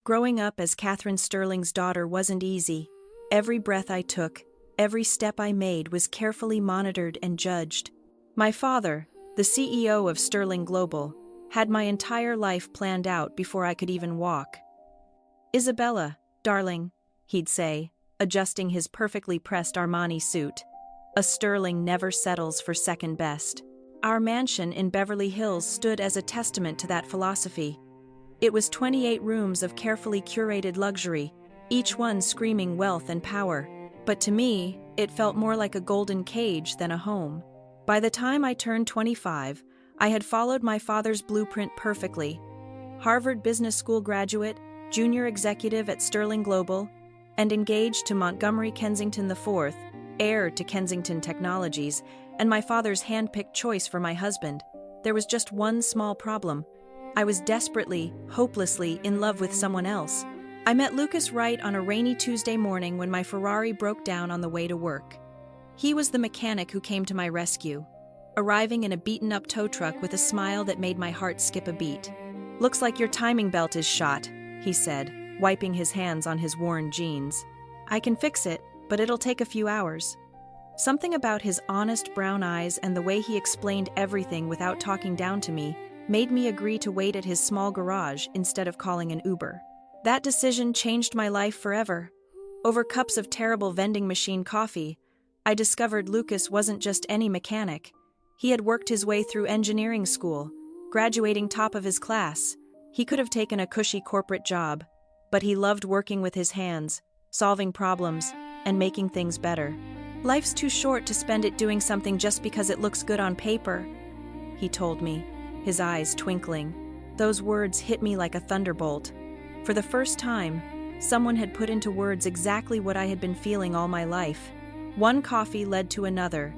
Growing up as Catherine Sterling's daughter wasn't easy. Every breath I took, every step I made was carefully monitored and judged. My father, the CEO of Sterling Global, had my entire life planned out before I could even walk. "Isabella, darling," he'd say, adjusting his perfectly pressed Armani suit. "A Sterling never settles for second best." Our mansion in Beverly Hills stood as a testament to that philosophy. It was 28 rooms of carefully curated luxury, each one screaming wealth and power. But to me, it felt more like a golden cage than a home. By the time I turned 25, I had followed my father's blueprint perfectly. Harvard Business School graduate, junior executive at Sterling Global, and engaged to Montgomery Kensington IV, heir to Kensington Technologies, and my father's hand-picked choice for my husband. There was just one small problem. I was desperately, hopelessly in love with someone else. I met Lucas Wright on a rainy Tuesday morning when my Ferrari broke down on the way to work. He was the mechanic who came to my rescue, arriving in a beaten-up tow truck with a smile that made my heart skip a beat. "Looks like your timing belt is shot," he said, wiping his hands on his worn jeans. "I can fix it, but it'll take a few hours." Something about his honest brown eyes and the way he explained everything without talking down to me made me agree to wait at his small garage instead of calling an Uber. That decision changed my life forever. Over cups of terrible vending machine coffee, I discovered Lucas wasn't just any mechanic. He had worked his way through engineering school, graduating top of his class. He could have taken a cushy corporate job, but he loved working with his hands, solving problems, and making things better. "Life's too short to spend it doing something just because it looks good on paper," he told me, his eyes twinkling. Those words hit me like a thunderbolt. For the first time, someone had put into words exactly what I had been feeling all my life. One coffee led to another,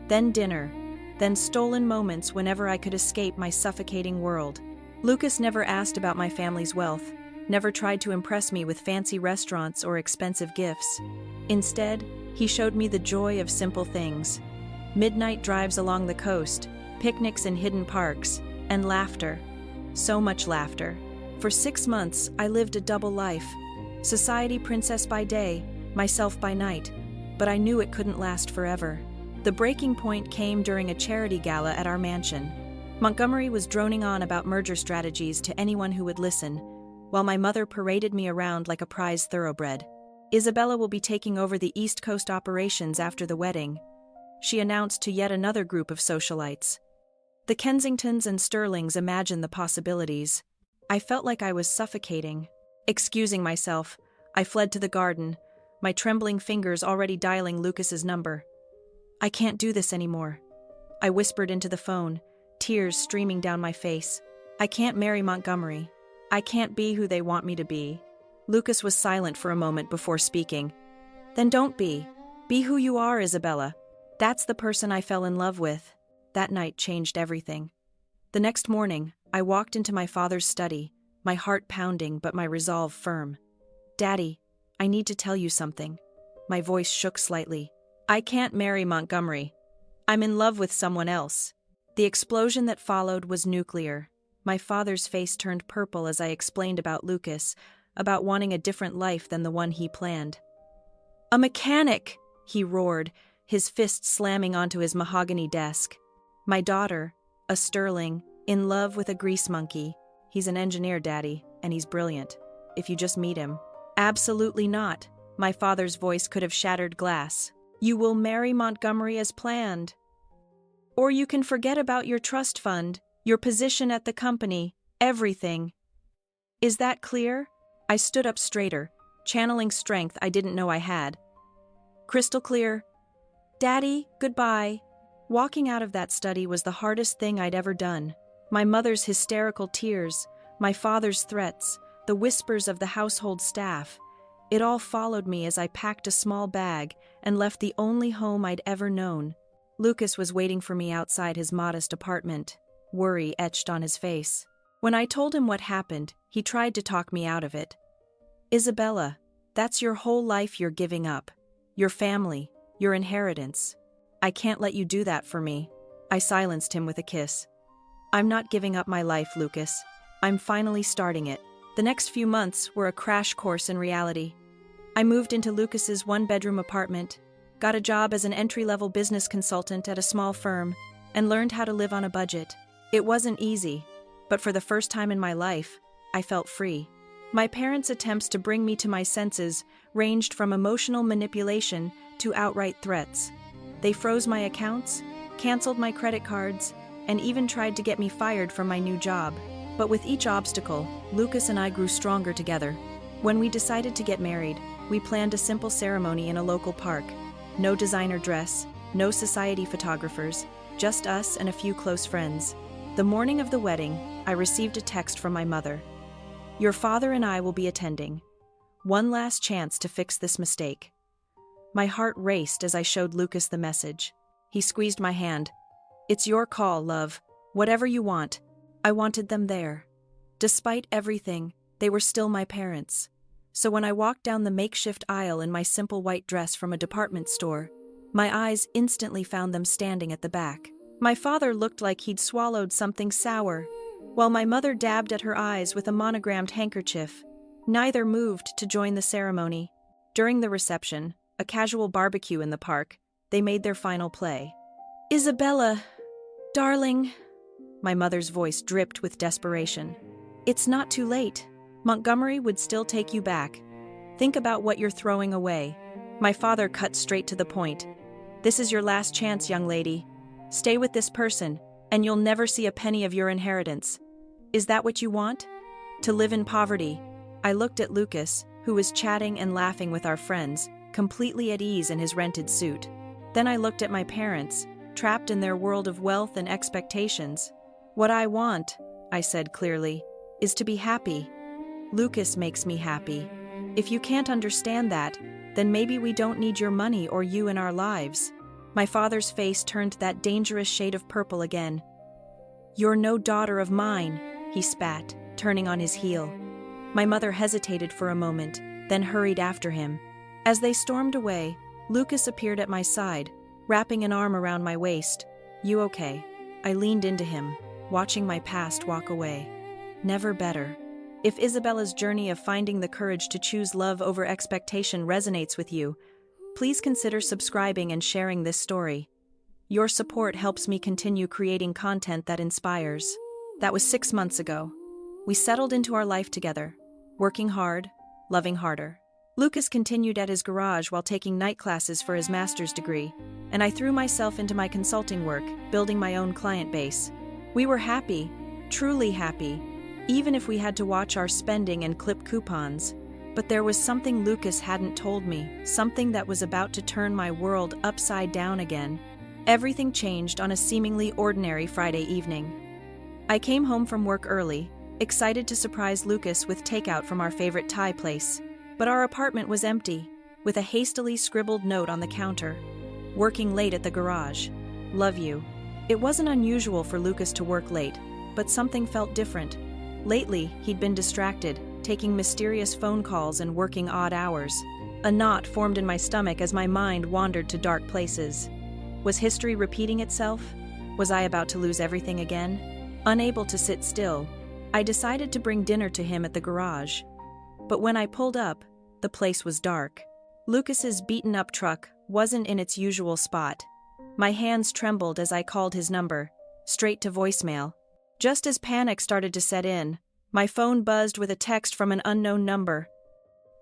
then dinner, then stolen moments whenever I could escape my suffocating world. Lucas never asked about my family's wealth, never tried to impress me with fancy restaurants or expensive gifts. Instead, he showed me the joy of simple things. Midnight drives along the coast, picnics in hidden parks, and laughter. So much laughter. For 6 months, I lived a double life. Society princess by day, myself by night. But I knew it couldn't last forever. The breaking point came during a charity gala at our mansion. Montgomery was droning on about merger strategies to anyone who would listen, while my mother paraded me around like a prize thoroughbred. "Isabella will be taking over the East Coast operations after the wedding," she announced to yet another group of socialites. The Kensingtons and Sterlings imagined the possibilities. I felt like I was suffocating. Excusing myself, I fled to the garden, my trembling fingers already dialing Lucas's number. "I can't do this anymore," I whispered into the phone, tears streaming down my face. "I can't marry Montgomery. I can't be who they want me to be." Lucas was silent for a moment before speaking. "Then don't be. Be who you are, Isabella. That's the person I fell in love with." That night changed everything. The next morning, I walked into my father's study, my heart pounding but my resolve firm. "Daddy, I need to tell you something." My voice shook slightly. "I can't marry Montgomery. I'm in love with someone else." The explosion that followed was nuclear. My father's face turned purple as I explained about Lucas, about wanting a different life than the one he planned. "A mechanic!" he roared, his fist slamming onto his mahogany desk. "My daughter, a Sterling, in love with a grease monkey. He's an engineer, Daddy, and he's brilliant. If you just meet him." "Absolutely not." My father's voice could have shattered glass. "You will marry Montgomery as planned. Or you can forget about your trust fund, your position at the company, everything. Is that clear?" I stood up straighter, channeling strength I didn't know I had. "Crystal clear." "Daddy, goodbye." Walking out of that study was the hardest thing I'd ever done. My mother's hysterical tears, my father's threats, the whispers of the household staff. It all followed me as I packed a small bag and left the only home I'd ever known. Lucas was waiting for me outside his modest apartment, worry etched on his face. When I told him what happened, he tried to talk me out of it. "Isabella, that's your whole life you're giving up. Your family, your inheritance. I can't let you do that for me." I silenced him with a kiss. "I'm not giving up my life, Lucas. I'm finally starting it. The next few months were a crash course in reality. I moved into Lucas's one-bedroom apartment, got a job as an entry-level business consultant at a small firm, and learned how to live on a budget. It wasn't easy, but for the first time in my life, I felt free. My parents' attempts to bring me to my senses ranged from emotional manipulation to outright threats. They froze my accounts, canceled my credit cards, and even tried to get me fired from my new job. But with each obstacle, Lucas and I grew stronger together. When we decided to get married, we planned a simple ceremony in a local park. No designer dress, no society photographers, just us and a few close friends. The morning of the wedding, I received a text from my mother. "Your father and I will be attending. One last chance to fix this mistake." My heart raced as I showed Lucas the message. He squeezed my hand. "It's your call, love. Whatever you want." I wanted them there. Despite everything, they were still my parents. So when I walked down the makeshift aisle in my simple white dress from a department store, my eyes instantly found them standing at the back. My father looked like he'd swallowed something sour, while my mother dabbed at her eyes with a monogrammed handkerchief. Neither moved to join the ceremony. During the reception, a casual barbecue in the park, they made their final play. "Isabella, darling," my mother's voice dripped with desperation. "It's not too late. Montgomery would still take you back. Think about what you're throwing away." My father cut straight to the point. "This is your last chance, young lady. Stay with this person, and you'll never see a penny of your inheritance. Is that what you want? To live in poverty?" I looked at Lucas, who was chatting and laughing with our friends, completely at ease in his rented suit. Then I looked at my parents, trapped in their world of wealth and expectations. "What I want," I said clearly, "is to be happy. Lucas makes me happy. If you can't understand that, then maybe we don't need your money or you in our lives." My father's face turned that dangerous shade of purple again. "You're no daughter of mine," he spat, turning on his heel. My mother hesitated for a moment, then hurried after him. As they stormed away, Lucas appeared at my side, wrapping an arm around my waist. "You okay?" I leaned into him, watching my past walk away. Never better. If Isabella's journey of finding the courage to choose love over expectation resonates with you, please consider subscribing and sharing this story. Your support helps me continue creating content that inspires. That was 6 months ago. We settled into our life together, working hard, loving harder. Lucas continued at his garage while taking night classes for his master's degree, and I threw myself into my consulting work, building my own client base. We were happy, truly happy, even if we had to watch our spending and clip coupons. But there was something Lucas hadn't told me, something that was about to turn my world upside down again. Everything changed on a seemingly ordinary Friday evening. I came home from work early, excited to surprise Lucas with takeout from our favorite Thai place. But our apartment was empty, with a hastily scribbled note on the counter. "Working late at the garage. Love you." It wasn't unusual for Lucas to work late, but something felt different. Lately, he'd been distracted, taking mysterious phone calls and working odd hours. A knot formed in my stomach as my mind wandered to dark places. Was history repeating itself? Was I about to lose everything again? Unable to sit still, I decided to bring dinner to him at the garage. But when I pulled up, the place was dark. Lucas's beaten-up truck wasn't in its usual spot. My hands trembled as I called his number, straight to voicemail. Just as panic started to set in, my phone buzzed with a text from an unknown number.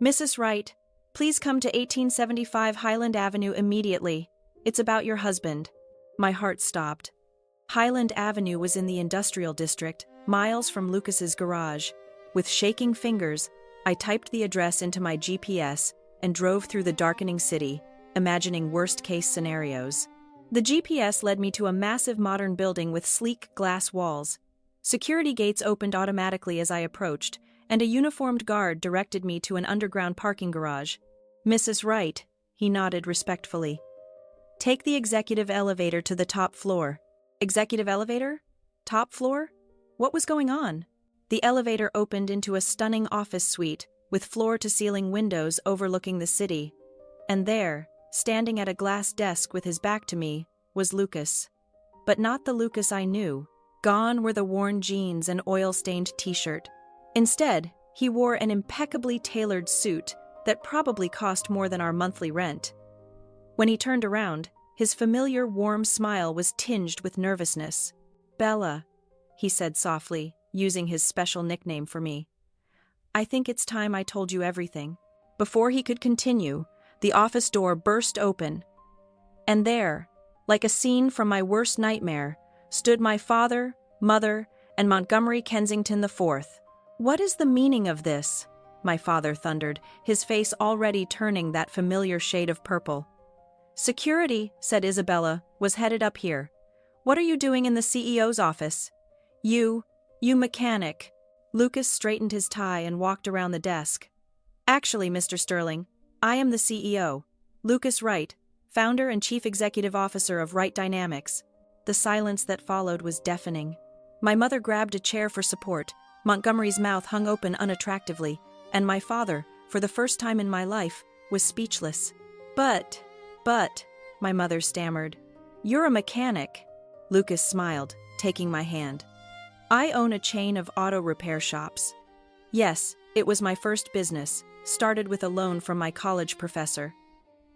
"Mrs. Wright, please come to 1875 Highland Avenue immediately. It's about your husband." My heart stopped. Highland Avenue was in the industrial district, miles from Lucas's garage. With shaking fingers, I typed the address into my GPS and drove through the darkening city, imagining worst-case scenarios. The GPS led me to a massive modern building with sleek glass walls. Security gates opened automatically as I approached, and a uniformed guard directed me to an underground parking garage. "Mrs. Wright," he nodded respectfully. "Take the executive elevator to the top floor." Executive elevator? Top floor? What was going on? The elevator opened into a stunning office suite, with floor-to-ceiling windows overlooking the city. And there, standing at a glass desk with his back to me, was Lucas. But not the Lucas I knew. Gone were the worn jeans and oil-stained t-shirt. Instead, He wore an impeccably tailored suit that probably cost more than our monthly rent. When he turned around, his familiar warm smile was tinged with nervousness. "Bella," he said softly, using his special nickname for me. "I think it's time I told you everything." Before he could continue, the office door burst open. And there, like a scene from my worst nightmare, stood my father, mother, and Montgomery Kensington IV. "What is the meaning of this?" my father thundered, his face already turning that familiar shade of purple. "Security," said Isabella, "was headed up here. What are you doing in the CEO's office?" You mechanic." Lucas straightened his tie and walked around the desk. "Actually, Mr. Sterling, I am the CEO. Lucas Wright, founder and chief executive officer of Wright Dynamics." The silence that followed was deafening. My mother grabbed a chair for support, Montgomery's mouth hung open unattractively, and my father, for the first time in my life, was speechless. But, my mother stammered. "You're a mechanic." Lucas smiled, taking my hand. "I own a chain of auto repair shops." Yes, it was my first business, started with a loan from my college professor.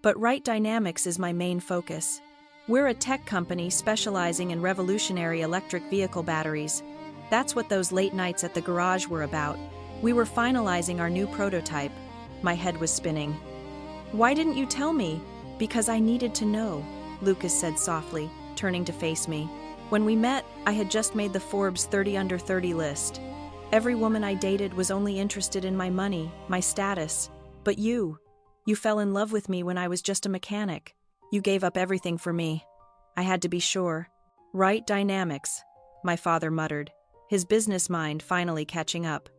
But Wright Dynamics is my main focus. We're a tech company specializing in revolutionary electric vehicle batteries. That's what those late nights at the garage were about. We were finalizing our new prototype. My head was spinning. "Why didn't you tell me?" "Because I needed to know," Lucas said softly, turning to face me. "When we met, I had just made the Forbes 30 Under 30 list. Every woman I dated was only interested in my money, my status. But you fell in love with me when I was just a mechanic. You gave up everything for me. I had to be sure." "Wright Dynamics," my father muttered, his business mind finally catching up.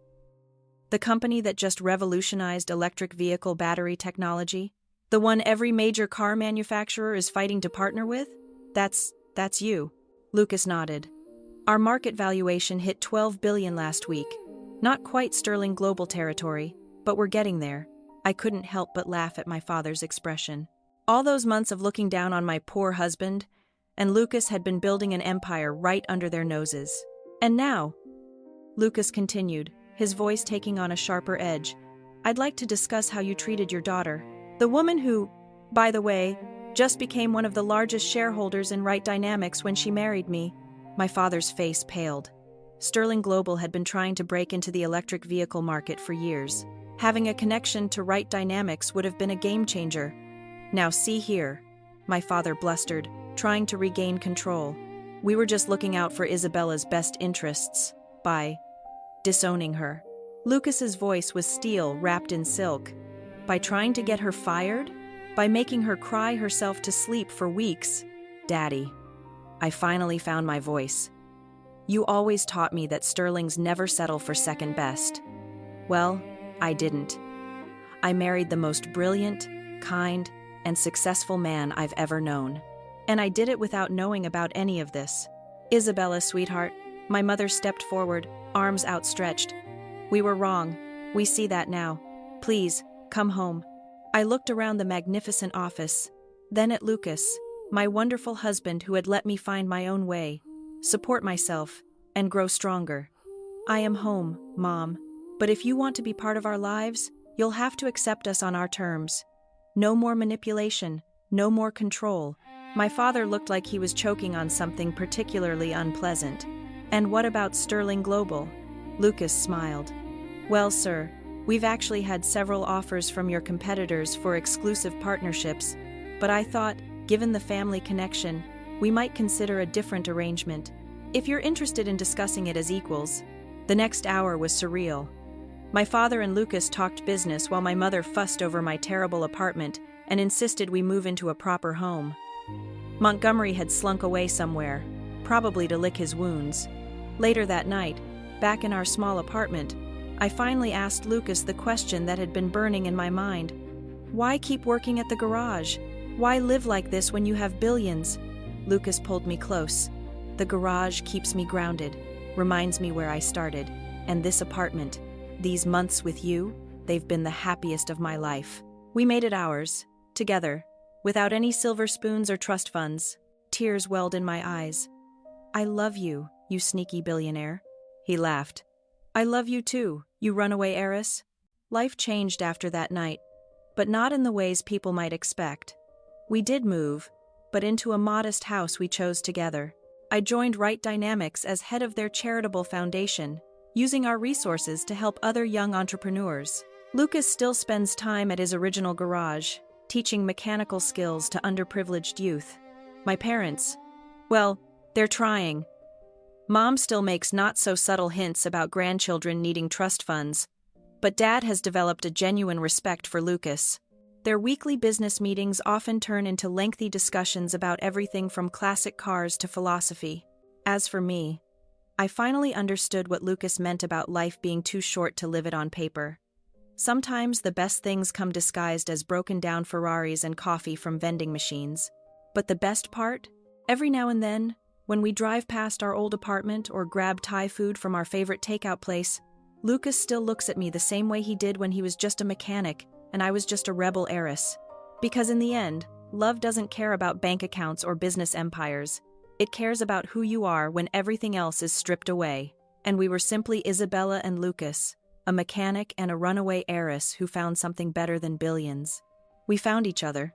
"The company that just revolutionized electric vehicle battery technology? The one every major car manufacturer is fighting to partner with? That's you." Lucas nodded. "Our market valuation hit $12 billion last week. Not quite Sterling Global territory, but we're getting there." I couldn't help but laugh at my father's expression. All those months of looking down on my poor husband, and Lucas had been building an empire right under their noses. "And now," Lucas continued, his voice taking on a sharper edge, "I'd like to discuss how you treated your daughter. The woman who, by the way, just became one of the largest shareholders in Wright Dynamics when she married me." My father's face paled. Sterling Global had been trying to break into the electric vehicle market for years. Having a connection to Wright Dynamics would have been a game changer. "Now see here," my father blustered, trying to regain control. "We were just looking out for Isabella's best interests by disowning her." Lucas's voice was steel wrapped in silk. "By trying to get her fired? By making her cry herself to sleep for weeks?" "Daddy." I finally found my voice. "You always taught me that Sterlings never settle for second best." Well, I didn't. I married the most brilliant, kind, and successful man I've ever known. And I did it without knowing about any of this. "Isabella, sweetheart," my mother stepped forward, arms outstretched. "We were wrong. We see that now. Please, come home." I looked around the magnificent office, then at Lucas, my wonderful husband who had let me find my own way, support myself, and grow stronger. "I am home, Mom. But if you want to be part of our lives, you'll have to accept us on our terms. No more manipulation, no more control." My father looked like he was choking on something particularly unpleasant. "And what about Sterling Global?" Lucas smiled. "Well, sir, we've actually had several offers from your competitors for exclusive partnerships, but I thought, given the family connection, we might consider a different arrangement. If you're interested in discussing it as equals." The next hour was surreal. My father and Lucas talked business while my mother fussed over my terrible apartment and insisted we move into a proper home. Montgomery had slunk away somewhere, probably to lick his wounds. Later that night, back in our small apartment, I finally asked Lucas the question that had been burning in my mind. "Why keep working at the garage? Why live like this when you have billions?" Lucas pulled me close. "The garage keeps me grounded, reminds me where I started, and this apartment, these months with you, they've been the happiest of my life. We made it ours, together, without any silver spoons or trust funds." Tears welled in my eyes. "I love you, you sneaky billionaire." He laughed. I love you too, you runaway heiress. Life changed after that night, but not in the ways people might expect. We did move, but into a modest house we chose together. I joined Right Dynamics as head of their charitable foundation, using our resources to help other young entrepreneurs. Lucas still spends time at his original garage, teaching mechanical skills to underprivileged youth. My parents, well, they're trying. Mom still makes not-so-subtle hints about grandchildren needing trust funds, but Dad has developed a genuine respect for Lucas. Their weekly business meetings often turn into lengthy discussions about everything from classic cars to philosophy. As for me, I finally understood what Lucas meant about life being too short to live it on paper. Sometimes the best things come disguised as broken-down Ferraris and coffee from vending machines. But the best part? Every now and then, when we drive past our old apartment or grab Thai food from our favorite takeout place, Lucas still looks at me the same way he did when he was just a mechanic and I was just a rebel heiress. Because in the end, love doesn't care about bank accounts or business empires. It cares about who you are when everything else is stripped away. And we were simply Isabella and Lucas, a mechanic and a runaway heiress who found something better than billions. We found each other.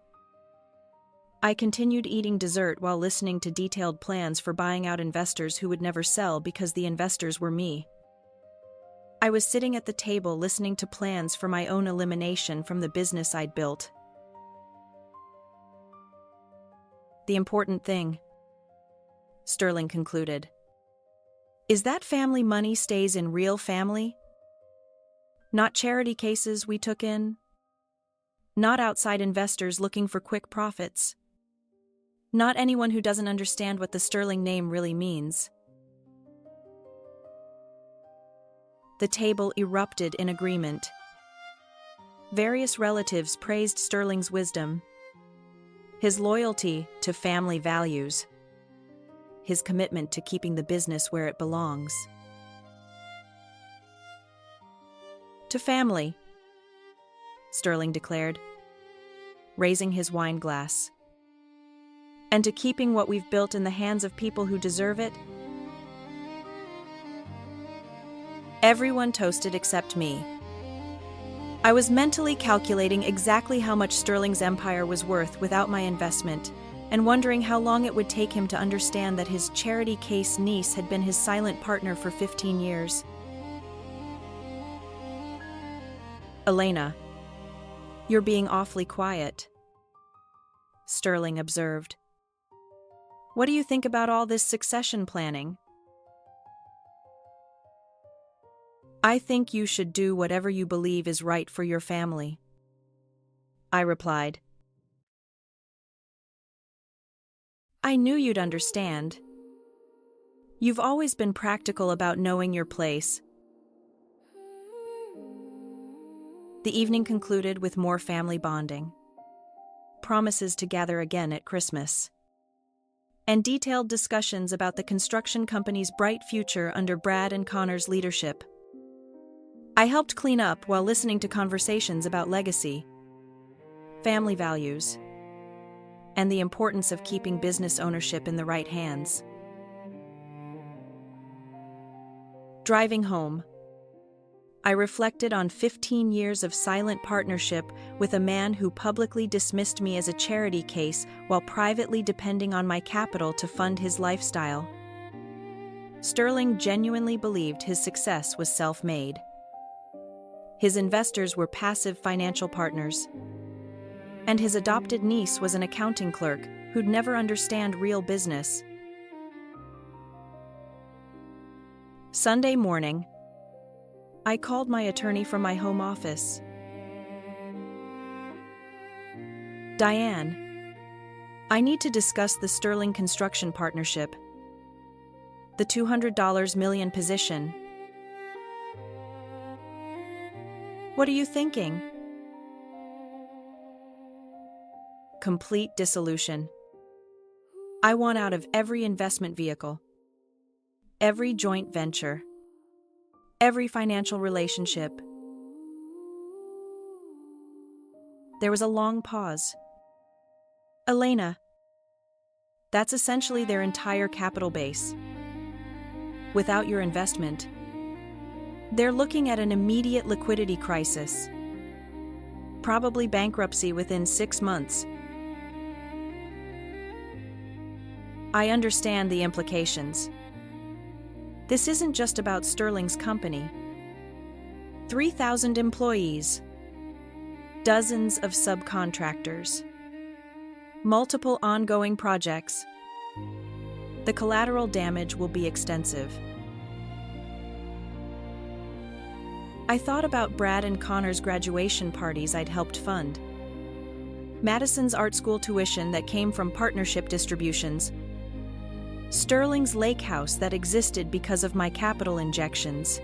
I continued eating dessert while listening to detailed plans for buying out investors who would never sell because the investors were me. I was sitting at the table listening to plans for my own elimination from the business I'd built. The important thing, Sterling concluded, is that family money stays in real family. Not charity cases we took in. Not outside investors looking for quick profits. Not anyone who doesn't understand what the Sterling name really means. The table erupted in agreement. Various relatives praised Sterling's wisdom, his loyalty to family values, his commitment to keeping the business where it belongs. To family, Sterling declared, raising his wine glass. And to keeping what we've built in the hands of people who deserve it. Everyone toasted except me. I was mentally calculating exactly how much Sterling's empire was worth without my investment, and wondering how long it would take him to understand that his charity case niece had been his silent partner for 15 years. Elena, you're being awfully quiet, Sterling observed. What do you think about all this succession planning? I think you should do whatever you believe is right for your family, I replied. I knew you'd understand. You've always been practical about knowing your place. The evening concluded with more family bonding, promises to gather again at Christmas, and detailed discussions about the construction company's bright future under Brad and Connor's leadership. I helped clean up while listening to conversations about legacy, family values, and the importance of keeping business ownership in the right hands. Driving home, I reflected on 15 years of silent partnership with a man who publicly dismissed me as a charity case while privately depending on my capital to fund his lifestyle. Sterling genuinely believed his success was self-made. His investors were passive financial partners, and his adopted niece was an accounting clerk who'd never understand real business. Sunday morning, I called my attorney from my home office. Diane, I need to discuss the Sterling Construction Partnership, the $200 million position. What are you thinking? Complete dissolution. I want out of every investment vehicle, every joint venture, every financial relationship. There was a long pause. Elena, that's essentially their entire capital base. Without your investment, They're looking at an immediate liquidity crisis. Probably bankruptcy within 6 months. I understand the implications. This isn't just about Sterling's company. 3,000 employees, dozens of subcontractors, multiple ongoing projects. The collateral damage will be extensive. I thought about Brad and Connor's graduation parties I'd helped fund. Madison's art school tuition that came from partnership distributions. Sterling's lake house that existed because of my capital injections.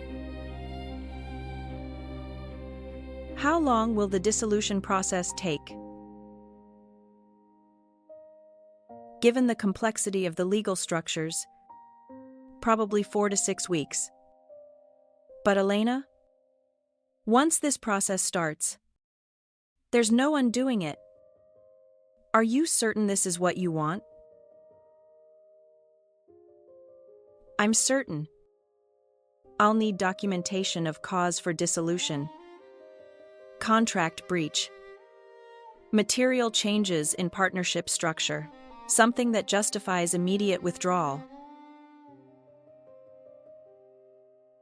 How long will the dissolution process take? Given the complexity of the legal structures, probably 4 to 6 weeks. But Elena? Once this process starts, there's no undoing it. Are you certain this is what you want? I'm certain. I'll need documentation of cause for dissolution, contract breach, material changes in partnership structure, something that justifies immediate withdrawal.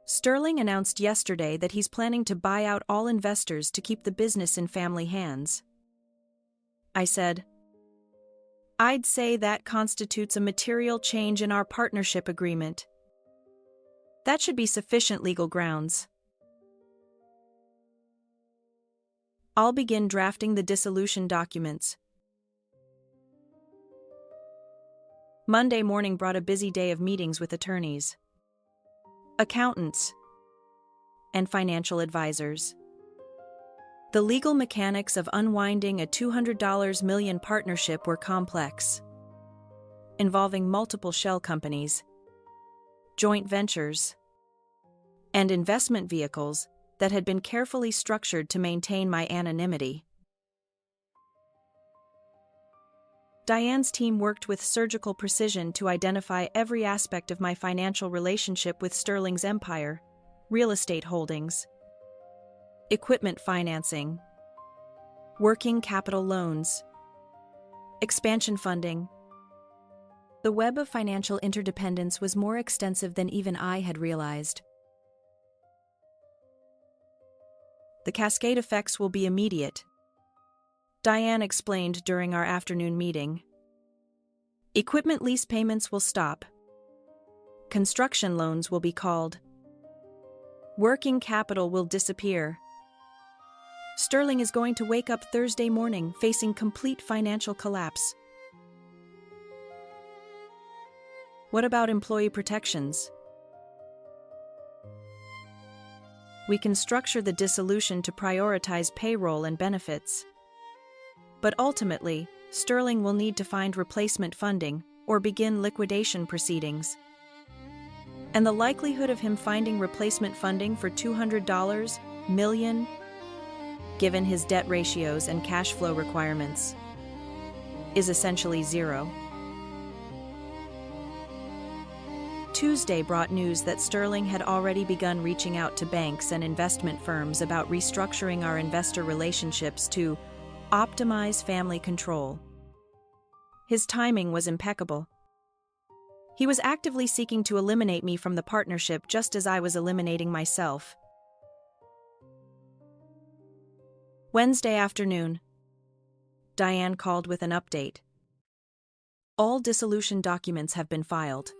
Sterling announced yesterday that he's planning to buy out all investors to keep the business in family hands. I said, I'd say that constitutes a material change in our partnership agreement. That should be sufficient legal grounds. I'll begin drafting the dissolution documents. Monday morning brought a busy day of meetings with attorneys, accountants, and financial advisors. The legal mechanics of unwinding a $200 million partnership were complex, involving multiple shell companies, joint ventures, and investment vehicles that had been carefully structured to maintain my anonymity. Diane's team worked with surgical precision to identify every aspect of my financial relationship with Sterling's empire: real estate holdings, equipment financing, working capital loans, expansion funding. The web of financial interdependence was more extensive than even I had realized. The cascade effects will be immediate, Diane explained during our afternoon meeting. Equipment lease payments will stop. Construction loans will be called. Working capital will disappear. Sterling is going to wake up Thursday morning facing complete financial collapse. What about employee protections? We can structure the dissolution to prioritize payroll and benefits. But ultimately, Sterling will need to find replacement funding or begin liquidation proceedings. And the likelihood of him finding replacement funding for $200 million, given his debt ratios and cash flow requirements, is essentially zero. Tuesday brought news that Sterling had already begun reaching out to banks and investment firms about restructuring our investor relationships to optimize family control. His timing was impeccable. He was actively seeking to eliminate me from the partnership just as I was eliminating myself. Wednesday afternoon, Diane called with an update. All dissolution documents have been filed.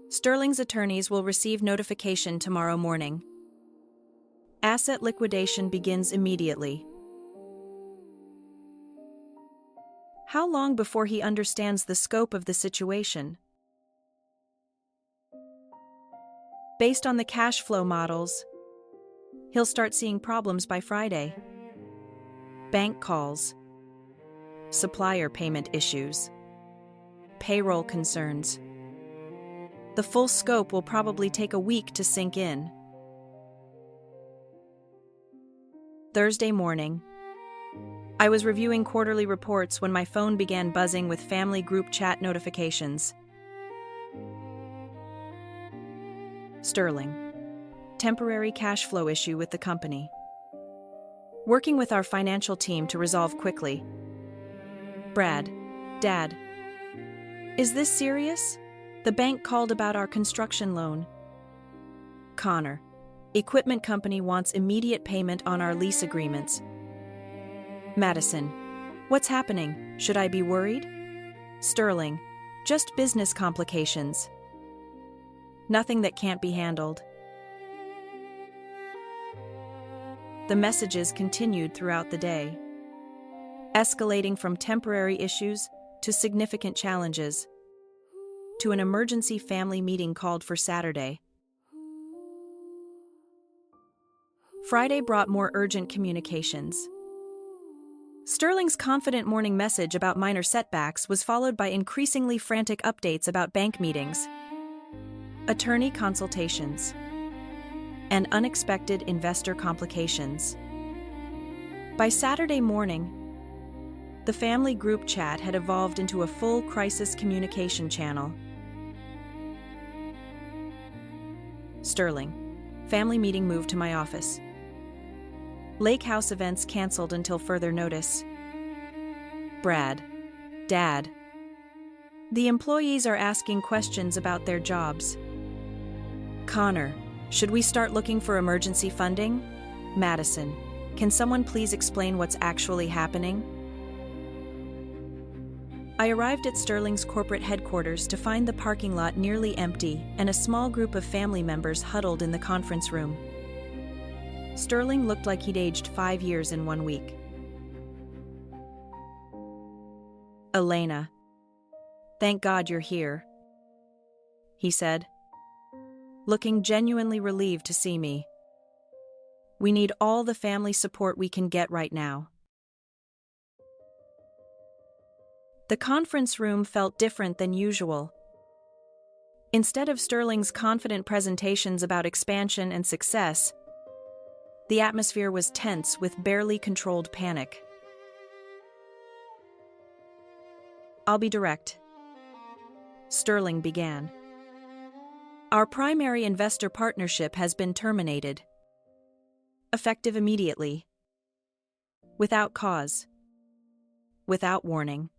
Sterling's attorneys will receive notification tomorrow morning. Asset liquidation begins immediately. How long before he understands the scope of the situation? Based on the cash flow models, he'll start seeing problems by Friday. Bank calls, supplier payment issues, payroll concerns. The full scope will probably take a week to sink in. Thursday morning, I was reviewing quarterly reports when my phone began buzzing with family group chat notifications. Sterling, temporary cash flow issue with the company. Working with our financial team to resolve quickly. Brad, Dad. Is this serious? The bank called about our construction loan. Connor. Equipment company wants immediate payment on our lease agreements. Madison. What's happening? Should I be worried? Sterling. Just business complications. Nothing that can't be handled. The messages continued throughout the day, escalating from temporary issues to significant challenges, to an emergency family meeting called for Saturday. Friday brought more urgent communications. Sterling's confident morning message about minor setbacks was followed by increasingly frantic updates about bank meetings, attorney consultations, and unexpected investor complications. By Saturday morning, the family group chat had evolved into a full crisis communication channel. Sterling. Family meeting moved to my office. Lake House events canceled until further notice. Brad. Dad. The employees are asking questions about their jobs. Connor. Should we start looking for emergency funding? Madison. Can someone please explain what's actually happening? I arrived at Sterling's corporate headquarters to find the parking lot nearly empty and a small group of family members huddled in the conference room. Sterling looked like he'd aged 5 years in 1 week. Elena. Thank God you're here, he said, looking genuinely relieved to see me. We need all the family support we can get right now. The conference room felt different than usual. Instead of Sterling's confident presentations about expansion and success, the atmosphere was tense with barely controlled panic. I'll be direct. Sterling began. Our primary investor partnership has been terminated. Effective immediately. Without cause. Without warning.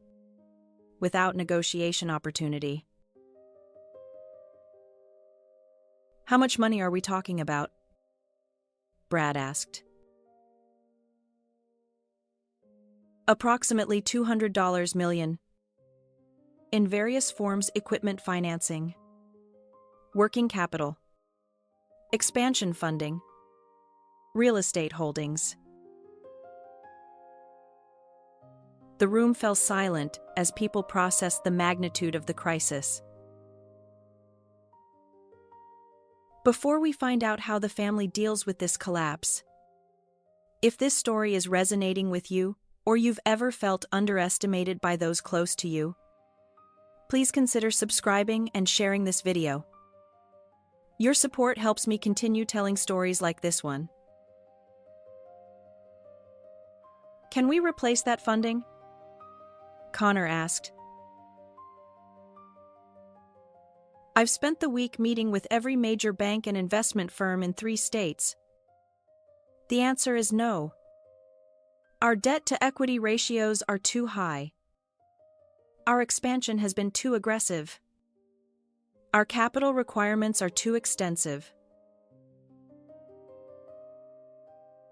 Without negotiation opportunity. How much money are we talking about? Brad asked. Approximately $200 million. In various forms: equipment financing, working capital, expansion funding, real estate holdings. The room fell silent as people processed the magnitude of the crisis. Before we find out how the family deals with this collapse, if this story is resonating with you, or you've ever felt underestimated by those close to you, please consider subscribing and sharing this video. Your support helps me continue telling stories like this one. Can we replace that funding? Connor asked. I've spent the week meeting with every major bank and investment firm in 3 states. The answer is no. Our debt-to-equity ratios are too high. Our expansion has been too aggressive. Our capital requirements are too extensive.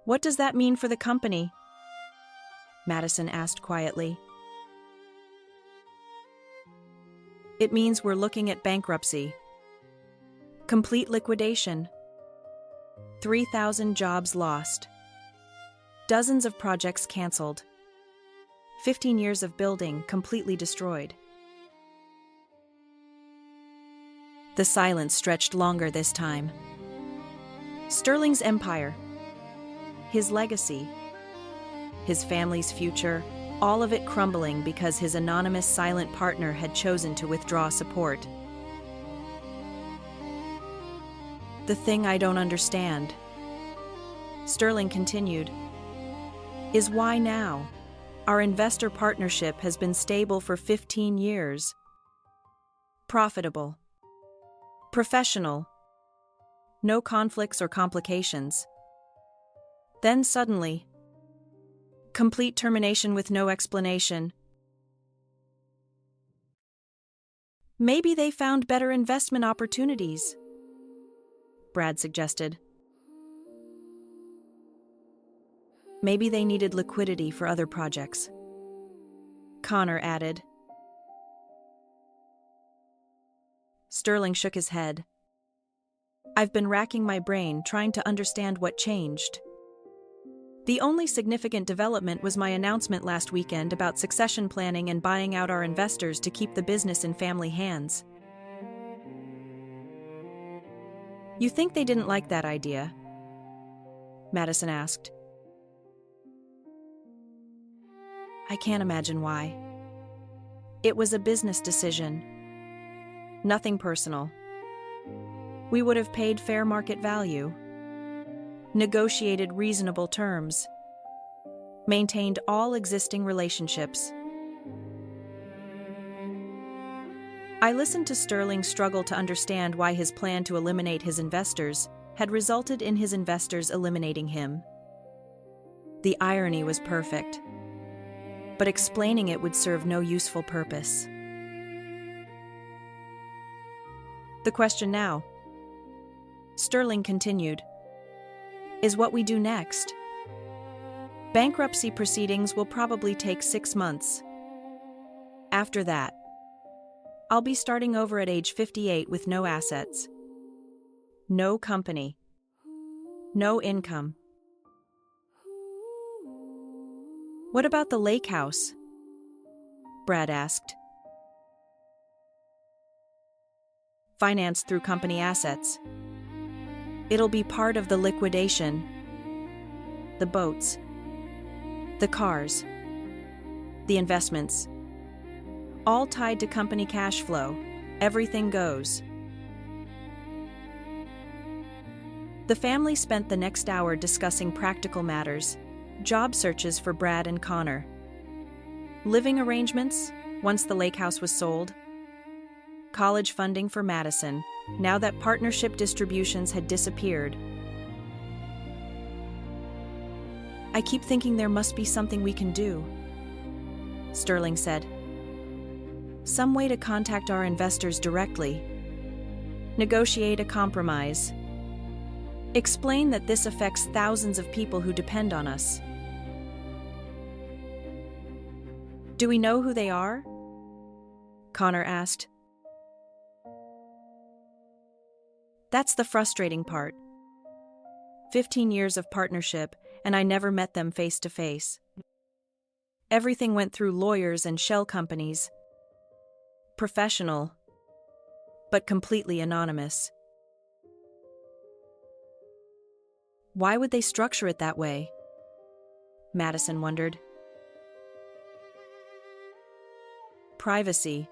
What does that mean for the company? Madison asked quietly. It means we're looking at bankruptcy. Complete liquidation. 3,000 jobs lost. Dozens of projects canceled. 15 years of building completely destroyed. The silence stretched longer this time. Sterling's empire, his legacy, his family's future, all of it crumbling because his anonymous silent partner had chosen to withdraw support. The thing I don't understand, Sterling continued, is why now? Our investor partnership has been stable for 15 years. Profitable. Professional. No conflicts or complications. Then suddenly, complete termination with no explanation. Maybe they found better investment opportunities, Brad suggested. Maybe they needed liquidity for other projects, Connor added. Sterling shook his head. I've been racking my brain trying to understand what changed. The only significant development was my announcement last weekend about succession planning and buying out our investors to keep the business in family hands. You think they didn't like that idea? Madison asked. I can't imagine why. It was a business decision. Nothing personal. We would have paid fair market value, negotiated reasonable terms, maintained all existing relationships. I listened to Sterling struggle to understand why his plan to eliminate his investors had resulted in his investors eliminating him. The irony was perfect, but explaining it would serve no useful purpose. The question now, Sterling continued, is what we do next. Bankruptcy proceedings will probably take 6 months. After that, I'll be starting over at age 58 with no assets, no company, no income. What about the lake house? Brad asked. Financed through company assets. It'll be part of the liquidation. The boats, the cars, the investments, all tied to company cash flow. Everything goes. The family spent the next hour discussing practical matters, job searches for Brad and Connor, living arrangements once the lake house was sold, college funding for Madison, now that partnership distributions had disappeared. I keep thinking there must be something we can do, Sterling said. Some way to contact our investors directly. Negotiate a compromise. Explain that this affects thousands of people who depend on us. Do we know who they are? Connor asked. That's the frustrating part. 15 years of partnership, and I never met them face to face. Everything went through lawyers and shell companies. Professional, but completely anonymous. Why would they structure it that way? Madison wondered. Privacy,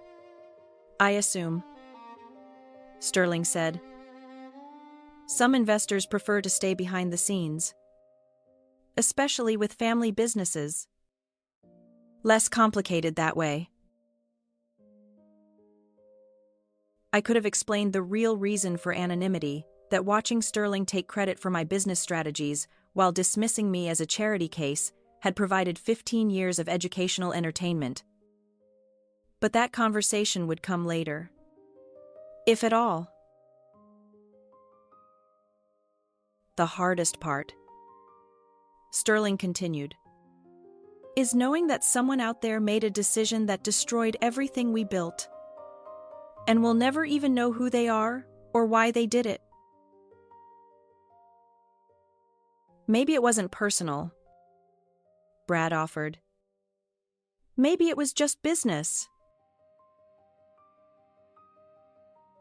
I assume, Sterling said. Some investors prefer to stay behind the scenes, especially with family businesses. Less complicated that way. I could have explained the real reason for anonymity, that watching Sterling take credit for my business strategies while dismissing me as a charity case had provided 15 years of educational entertainment. But that conversation would come later. If at all. The hardest part, Sterling continued, is knowing that someone out there made a decision that destroyed everything we built, and we'll never even know who they are or why they did it. Maybe it wasn't personal, Brad offered. Maybe it was just business.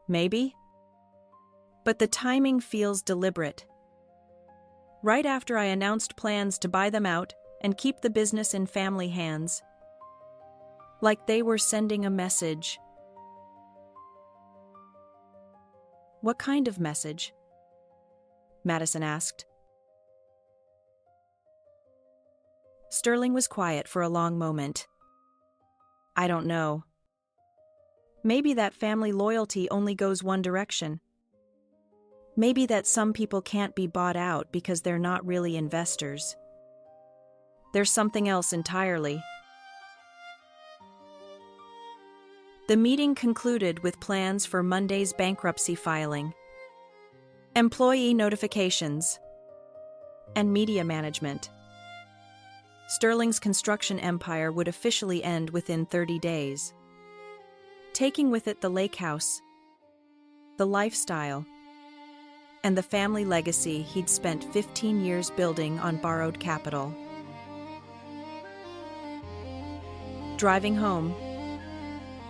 Maybe. But the timing feels deliberate. Right after I announced plans to buy them out and keep the business in family hands. Like they were sending a message. What kind of message? Madison asked. Sterling was quiet for a long moment. I don't know. Maybe that family loyalty only goes one direction. Maybe that some people can't be bought out because they're not really investors. There's something else entirely. The meeting concluded with plans for Monday's bankruptcy filing, employee notifications, and media management. Sterling's construction empire would officially end within 30 days, taking with it the lake house, the lifestyle, and the family legacy he'd spent 15 years building on borrowed capital. Driving home,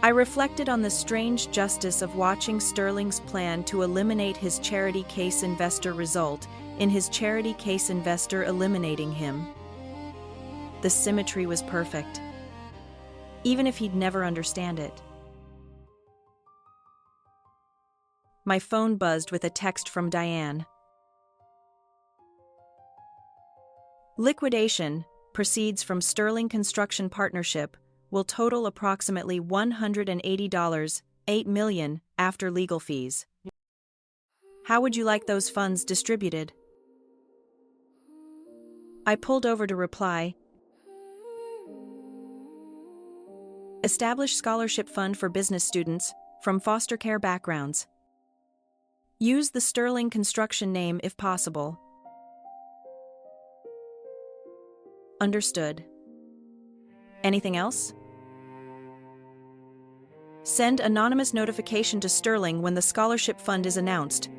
I reflected on the strange justice of watching Sterling's plan to eliminate his charity case investor result in his charity case investor eliminating him. The symmetry was perfect, even if he'd never understand it. My phone buzzed with a text from Diane. Liquidation, proceeds from Sterling Construction Partnership, will total approximately $180, $8 million, after legal fees. How would you like those funds distributed? I pulled over to reply. Establish scholarship fund for business students from foster care backgrounds. Use the Sterling Construction name if possible. Understood. Anything else? Send anonymous notification to Sterling when the scholarship fund is announced.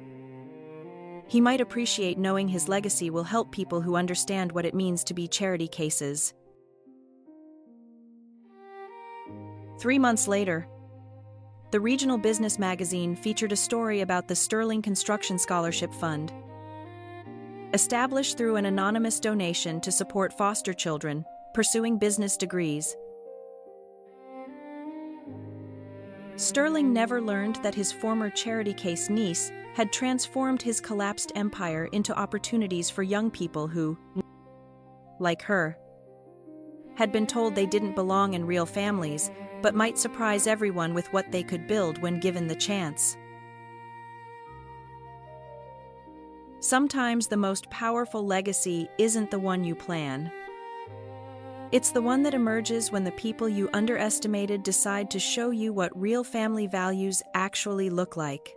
He might appreciate knowing his legacy will help people who understand what it means to be charity cases. 3 months later, the regional business magazine featured a story about the Sterling Construction Scholarship Fund, established through an anonymous donation to support foster children pursuing business degrees. Sterling never learned that his former charity case niece had transformed his collapsed empire into opportunities for young people who, like her, had been told they didn't belong in real families, but might surprise everyone with what they could build when given the chance. Sometimes the most powerful legacy isn't the one you plan. It's the one that emerges when the people you underestimated decide to show you what real family values actually look like.